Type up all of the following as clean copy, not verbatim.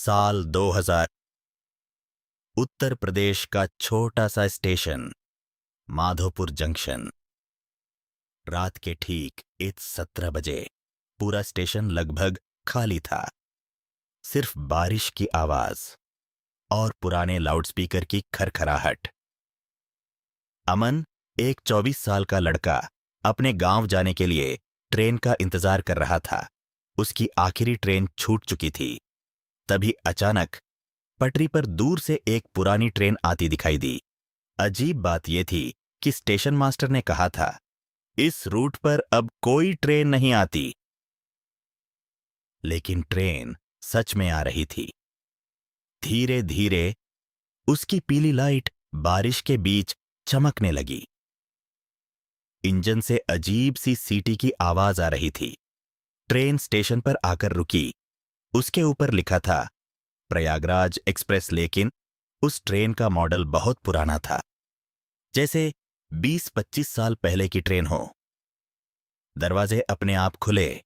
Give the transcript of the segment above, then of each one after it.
साल 2000। उत्तर प्रदेश का छोटा सा स्टेशन माधोपुर जंक्शन। रात के ठीक 17 बजे पूरा स्टेशन लगभग खाली था। सिर्फ बारिश की आवाज और पुराने लाउडस्पीकर की खरखराहट। अमन, एक 24 साल का लड़का, अपने गांव जाने के लिए ट्रेन का इंतजार कर रहा था। उसकी आखिरी ट्रेन छूट चुकी थी। तभी अचानक पटरी पर दूर से एक पुरानी ट्रेन आती दिखाई दी। अजीब बात यह थी कि स्टेशन मास्टर ने कहा था, इस रूट पर अब कोई ट्रेन नहीं आती। लेकिन ट्रेन सच में आ रही थी। धीरे धीरे उसकी पीली लाइट बारिश के बीच चमकने लगी। इंजन से अजीब सी सीटी की आवाज आ रही थी। ट्रेन स्टेशन पर आकर रुकी। उसके ऊपर लिखा था प्रयागराज एक्सप्रेस, लेकिन उस ट्रेन का मॉडल बहुत पुराना था, जैसे 20-25 साल पहले की ट्रेन हो। दरवाजे अपने आप खुले।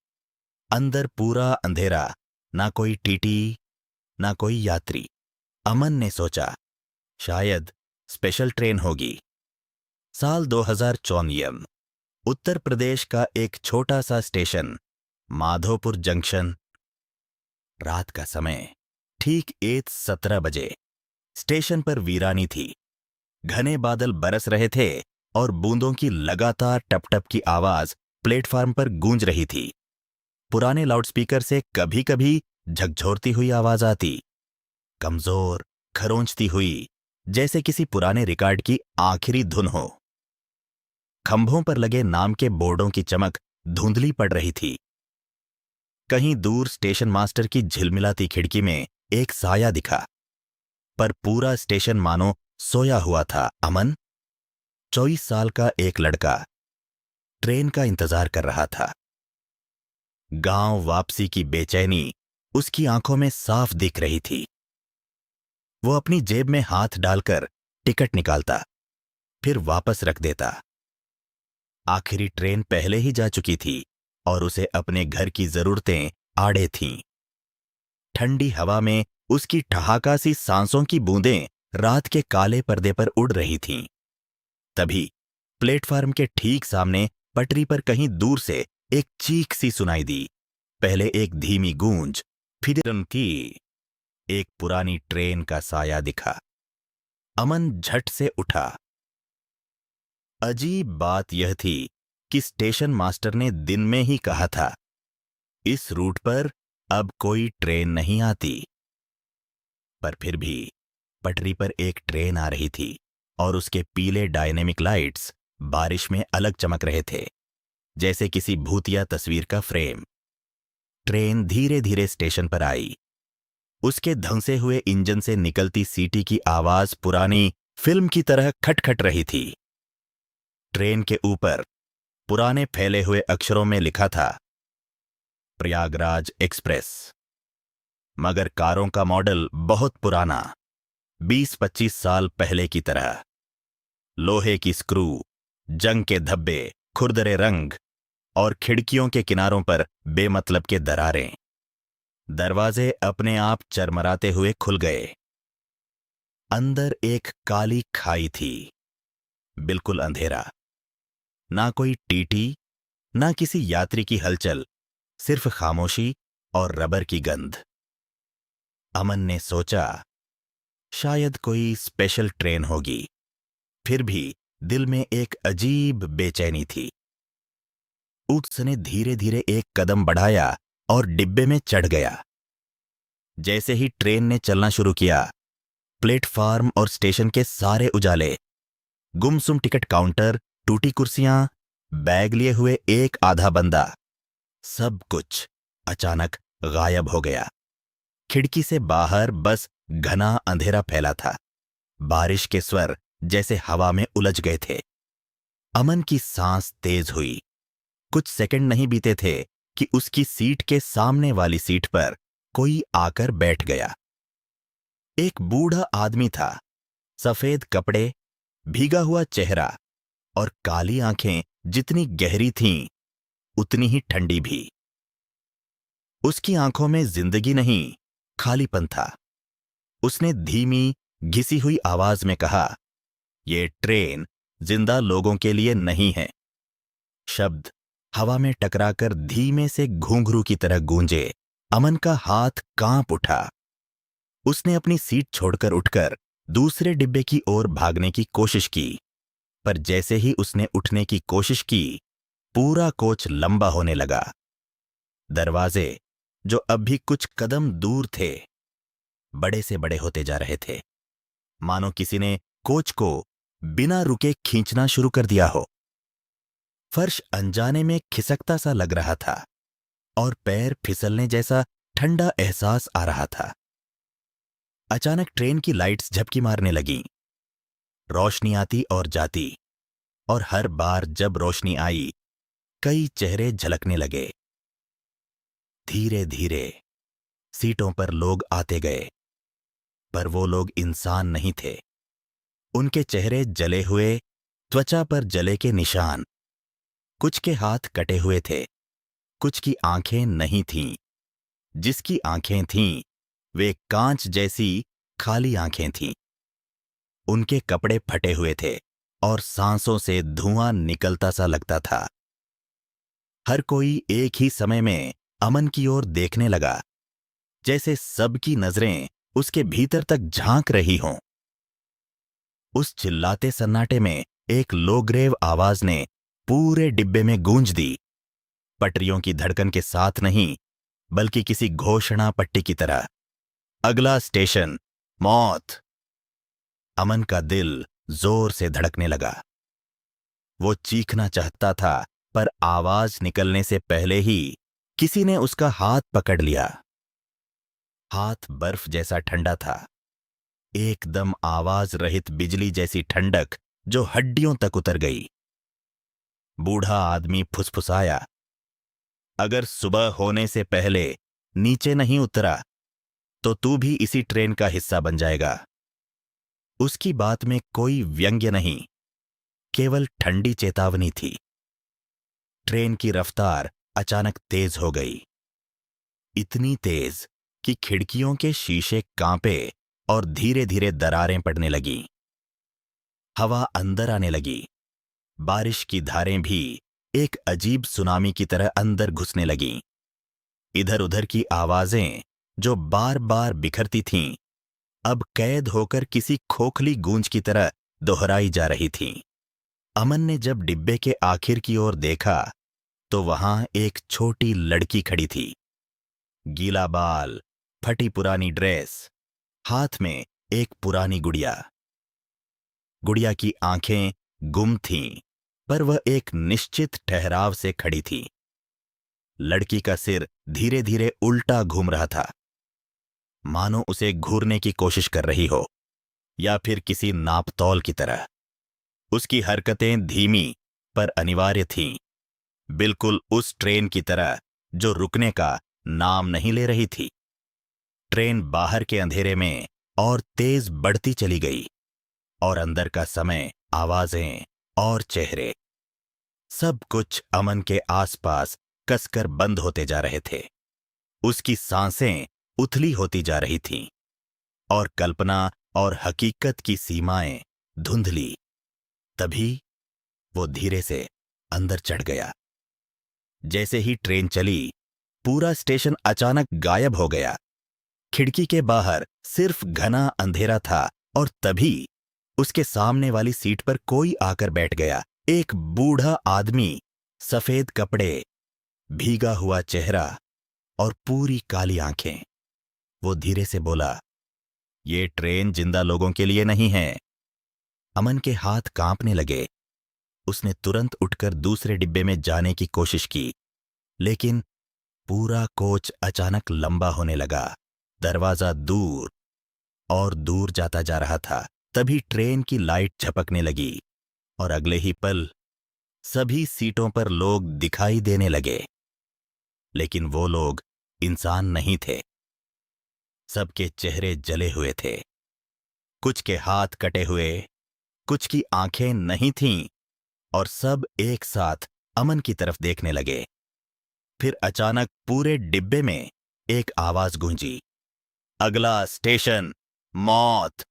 अंदर पूरा अंधेरा, ना कोई टीटी, ना कोई यात्री। अमन ने सोचा, शायद स्पेशल ट्रेन होगी। साल 2054। उत्तर प्रदेश का एक छोटा सा स्टेशन माधोपुर जंक्शन। रात का समय, ठीक 17 बजे। स्टेशन पर वीरानी थी। घने बादल बरस रहे थे और बूंदों की लगातार टप-टप की आवाज प्लेटफार्म पर गूंज रही थी। पुराने लाउडस्पीकर से कभी कभी झकझोरती हुई आवाज आती, कमजोर, खरोंचती हुई, जैसे किसी पुराने रिकॉर्ड की आखिरी धुन हो। खंभों पर लगे नाम के बोर्डों की चमक धुंधली पड़ रही थी। कहीं दूर स्टेशन मास्टर की झिलमिलाती खिड़की में एक साया दिखा, पर पूरा स्टेशन मानो सोया हुआ था। अमन, 24 साल का एक लड़का, ट्रेन का इंतजार कर रहा था। गांव वापसी की बेचैनी उसकी आंखों में साफ दिख रही थी। वो अपनी जेब में हाथ डालकर टिकट निकालता, फिर वापस रख देता। आखिरी ट्रेन पहले ही जा चुकी थी और उसे अपने घर की जरूरतें आड़े थीं। ठंडी हवा में उसकी ठहाका सी सांसों की बूंदें रात के काले पर्दे पर उड़ रही थीं। तभी प्लेटफार्म के ठीक सामने पटरी पर कहीं दूर से एक चीख सी सुनाई दी। पहले एक धीमी गूंज, फिर उनकी एक पुरानी ट्रेन का साया दिखा। अमन झट से उठा। अजीब बात यह थी कि स्टेशन मास्टर ने दिन में ही कहा था, इस रूट पर अब कोई ट्रेन नहीं आती। पर फिर भी पटरी पर एक ट्रेन आ रही थी और उसके पीले डायनेमिक लाइट्स बारिश में अलग चमक रहे थे, जैसे किसी भूतिया तस्वीर का फ्रेम। ट्रेन धीरे धीरे स्टेशन पर आई। उसके धंसे हुए इंजन से निकलती सीटी की आवाज पुरानी फिल्म की तरह खटखट रही थी। ट्रेन के ऊपर पुराने फैले हुए अक्षरों में लिखा था, प्रयागराज एक्सप्रेस। मगर कारों का मॉडल बहुत पुराना, 20-25 साल पहले की तरह। लोहे की स्क्रू, जंग के धब्बे, खुरदरे रंग और खिड़कियों के किनारों पर बेमतलब के दरारें। दरवाजे अपने आप चरमराते हुए खुल गए। अंदर एक काली खाई थी, बिल्कुल अंधेरा। ना कोई टीटी, ना किसी यात्री की हलचल, सिर्फ खामोशी और रबर की गंध। अमन ने सोचा, शायद कोई स्पेशल ट्रेन होगी। फिर भी दिल में एक अजीब बेचैनी थी। उसने धीरे धीरे एक कदम बढ़ाया और डिब्बे में चढ़ गया। जैसे ही ट्रेन ने चलना शुरू किया, प्लेटफार्म और स्टेशन के सारे उजाले, गुमसुम टिकट काउंटर, टूटी कुर्सियां, बैग लिए हुए एक आधा बंदा, सब कुछ अचानक गायब हो गया। खिड़की से बाहर बस घना अंधेरा फैला था। बारिश के स्वर जैसे हवा में उलझ गए थे। अमन की सांस तेज हुई। कुछ सेकंड नहीं बीते थे कि उसकी सीट के सामने वाली सीट पर कोई आकर बैठ गया। एक बूढ़ा आदमी था। सफेद कपड़े, भीगा हुआ चेहरा और काली आंखें जितनी गहरी थीं, उतनी ही ठंडी भी। उसकी आंखों में जिंदगी नहीं, खालीपन था। उसने धीमी घिसी हुई आवाज में कहा, "ये ट्रेन जिंदा लोगों के लिए नहीं है।" शब्द हवा में टकराकर धीमे से घूंघरू की तरह गूंजे। अमन का हाथ कांप उठा। उसने अपनी सीट छोड़कर उठकर दूसरे डिब्बे की ओर भागने की कोशिश की, पर जैसे ही उसने उठने की कोशिश की, पूरा कोच लंबा होने लगा। दरवाजे, जो अब भी कुछ कदम दूर थे, बड़े से बड़े होते जा रहे थे, मानो किसी ने कोच को बिना रुके खींचना शुरू कर दिया हो। फर्श अनजाने में खिसकता सा लग रहा था और पैर फिसलने जैसा ठंडा एहसास आ रहा था। अचानक ट्रेन की लाइट्स झपकी मारने लगीं। रोशनी आती और जाती, और हर बार जब रोशनी आई, कई चेहरे झलकने लगे। धीरे धीरे सीटों पर लोग आते गए, पर वो लोग इंसान नहीं थे। उनके चेहरे जले हुए, त्वचा पर जले के निशान। कुछ के हाथ कटे हुए थे, कुछ की आंखें नहीं थीं। जिसकी आंखें थीं, वे कांच जैसी खाली आंखें थीं। उनके कपड़े फटे हुए थे और सांसों से धुआं निकलता सा लगता था। हर कोई एक ही समय में अमन की ओर देखने लगा, जैसे सबकी नजरें उसके भीतर तक झांक रही हों। उस चिल्लाते सन्नाटे में एक लोग्रेव आवाज ने पूरे डिब्बे में गूंज दी, पटरियों की धड़कन के साथ नहीं, बल्कि किसी घोषणा पट्टी की तरह। "अगला स्टेशन मौत।" अमन का दिल जोर से धड़कने लगा। वो चीखना चाहता था, पर आवाज निकलने से पहले ही किसी ने उसका हाथ पकड़ लिया। हाथ बर्फ जैसा ठंडा था, एकदम आवाज रहित बिजली जैसी ठंडक जो हड्डियों तक उतर गई। बूढ़ा आदमी फुसफुसाया, "अगर सुबह होने से पहले नीचे नहीं उतरा, तो तू भी इसी ट्रेन का हिस्सा बन जाएगा।" उसकी बात में कोई व्यंग्य नहीं, केवल ठंडी चेतावनी थी। ट्रेन की रफ्तार अचानक तेज हो गई, इतनी तेज कि खिड़कियों के शीशे कांपे और धीरे धीरे दरारें पड़ने लगीं। हवा अंदर आने लगी। बारिश की धारें भी एक अजीब सुनामी की तरह अंदर घुसने लगीं। इधर उधर की आवाजें, जो बार बार बिखरती थीं, अब कैद होकर किसी खोखली गूंज की तरह दोहराई जा रही थीं। अमन ने जब डिब्बे के आखिर की ओर देखा, तो वहां एक छोटी लड़की खड़ी थी। गीला बाल, फटी पुरानी ड्रेस, हाथ में एक पुरानी गुड़िया। गुड़िया की आंखें गुम थीं, पर वह एक निश्चित ठहराव से खड़ी थी। लड़की का सिर धीरे धीरे उल्टा घूम रहा था, मानो उसे घूरने की कोशिश कर रही हो, या फिर किसी नापतौल की तरह। उसकी हरकतें धीमी पर अनिवार्य थीं, बिल्कुल उस ट्रेन की तरह जो रुकने का नाम नहीं ले रही थी। ट्रेन बाहर के अंधेरे में और तेज बढ़ती चली गई, और अंदर का समय, आवाजें और चेहरे, सब कुछ अमन के आसपास कसकर बंद होते जा रहे थे। उसकी सांसें उथली होती जा रही थीं, और कल्पना और हकीकत की सीमाएं धुंधली। तभी वो धीरे से अंदर चढ़ गया। जैसे ही ट्रेन चली, पूरा स्टेशन अचानक गायब हो गया। खिड़की के बाहर सिर्फ घना अंधेरा था, और तभी उसके सामने वाली सीट पर कोई आकर बैठ गया। एक बूढ़ा आदमी, सफेद कपड़े, भीगा हुआ चेहरा और पूरी काली आंखें। वो धीरे से बोला, "ये ट्रेन जिंदा लोगों के लिए नहीं है।" अमन के हाथ कांपने लगे। उसने तुरंत उठकर दूसरे डिब्बे में जाने की कोशिश की, लेकिन पूरा कोच अचानक लंबा होने लगा। दरवाजा दूर और दूर जाता जा रहा था। तभी ट्रेन की लाइट झपकने लगी, और अगले ही पल सभी सीटों पर लोग दिखाई देने लगे। लेकिन वो लोग इंसान नहीं थे। सबके चेहरे जले हुए थे, कुछ के हाथ कटे हुए, कुछ की आंखें नहीं थीं, और सब एक साथ अमन की तरफ देखने लगे। फिर अचानक पूरे डिब्बे में एक आवाज गूंजी, अगला स्टेशन मौत।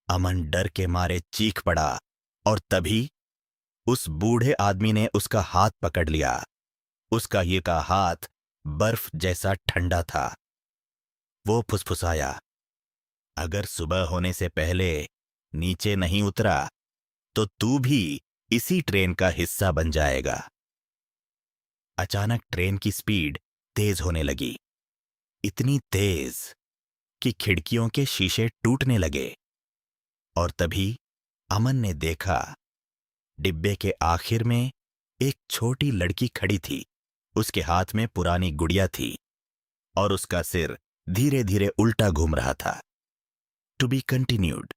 अमन डर के मारे चीख पड़ा और तभी उस बूढ़े आदमी ने उसका हाथ पकड़ लिया। उसका ये का हाथ बर्फ जैसा ठंडा था। वो फुसफुसाया, अगर सुबह होने से पहले नीचे नहीं उतरा तो तू भी इसी ट्रेन का हिस्सा बन जाएगा। अचानक ट्रेन की स्पीड तेज होने लगी, इतनी तेज कि खिड़कियों के शीशे टूटने लगे। और तभी अमन ने देखा, डिब्बे के आखिर में एक छोटी लड़की खड़ी थी। उसके हाथ में पुरानी गुड़िया थी और उसका सिर धीरे धीरे उल्टा घूम रहा था। To be continued.